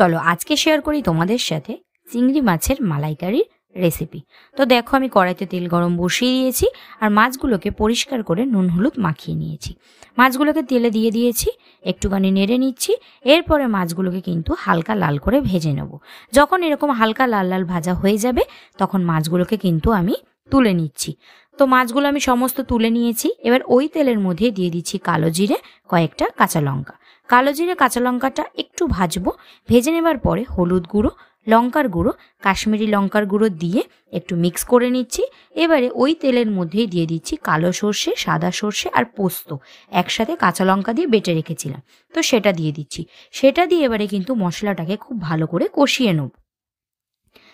চলো আজকে শেয়ার করি তোমাদের সাথে চিংড়ি মাছের মালাইকারির রেসিপি। তো দেখো আমি কড়াইতে তেল গরম বসিয়ে দিয়েছি আর মাছগুলোকে পরিষ্কার করে নুন হলুদ মাখিয়ে নিয়েছি। মাছগুলোকে তেলে দিয়ে দিয়েছি, একটুখানি নেড়ে নিচ্ছি। এরপরে মাছগুলোকে কিন্তু হালকা লাল করে ভেজে নেব। যখন এরকম হালকা লাল লাল ভাজা হয়ে যাবে তখন মাছগুলোকে কিন্তু আমি তুলে নিচ্ছি। তো মাছগুলো আমি সমস্ত তুলে নিয়েছি। এবার ওই তেলের মধ্যে দিয়ে দিচ্ছি কালো জিরে, কয়েকটা কাঁচা লঙ্কা। কালো জিরে কাঁচা লঙ্কাটা একটু ভাজবো। ভেজে নেবার পরে হলুদ গুঁড়ো, লঙ্কার গুঁড়ো, কাশ্মীরি লঙ্কার গুঁড়ো দিয়ে একটু মিক্স করে নিচ্ছি। এবারে ওই তেলের মধ্যেই দিয়ে দিচ্ছি কালো সর্ষে, সাদা সর্ষে আর পোস্ত একসাথে কাঁচা লঙ্কা দিয়ে বেটে রেখেছিলাম, তো সেটা দিয়ে দিচ্ছি। সেটা দিয়ে এবারে কিন্তু মশলাটাকে খুব ভালো করে কষিয়ে নেব।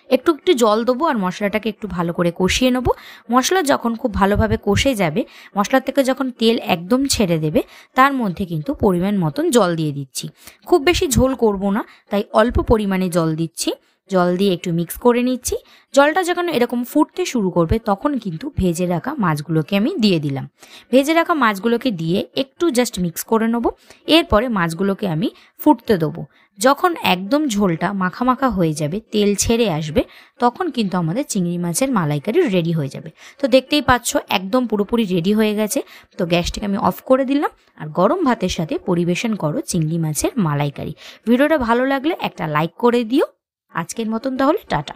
একটু একটু জল দেবো আর মশলাটাকে একটু ভালো করে কষিয়ে নেবো। মশলা যখন খুব ভালোভাবে কষে যাবে, মশলার থেকে যখন তেল একদম ছেড়ে দেবে, তার মধ্যে কিন্তু পরিমাণ মতন জল দিয়ে দিচ্ছি। খুব বেশি ঝোল করব না, তাই অল্প পরিমাণে জল দিচ্ছি। জল দিয়ে একটু মিক্স করে নিচ্ছি। জলটা যখন এরকম ফুটতে শুরু করবে তখন কিন্তু ভেজে রাখা মাছগুলোকে আমি দিয়ে দিলাম। ভেজে রাখা মাছগুলোকে দিয়ে একটু জাস্ট মিক্স করে নেবো। এরপরে মাছগুলোকে আমি ফুটতে দেবো। যখন একদম ঝোলটা মাখা মাখা হয়ে যাবে, তেল ছেড়ে আসবে, তখন কিন্তু আমাদের চিংড়ি মাছের মালাইকারি রেডি হয়ে যাবে। তো দেখতেই পাচ্ছ একদম পুরোপুরি রেডি হয়ে গেছে। তো গ্যাসটাকে আমি অফ করে দিলাম আর গরম ভাতের সাথে পরিবেশন করো চিংড়ি মাছের মালাইকারি। ভিডিওটা ভালো লাগলে একটা লাইক করে দিও। আজকের মতন তাহলে টাটা।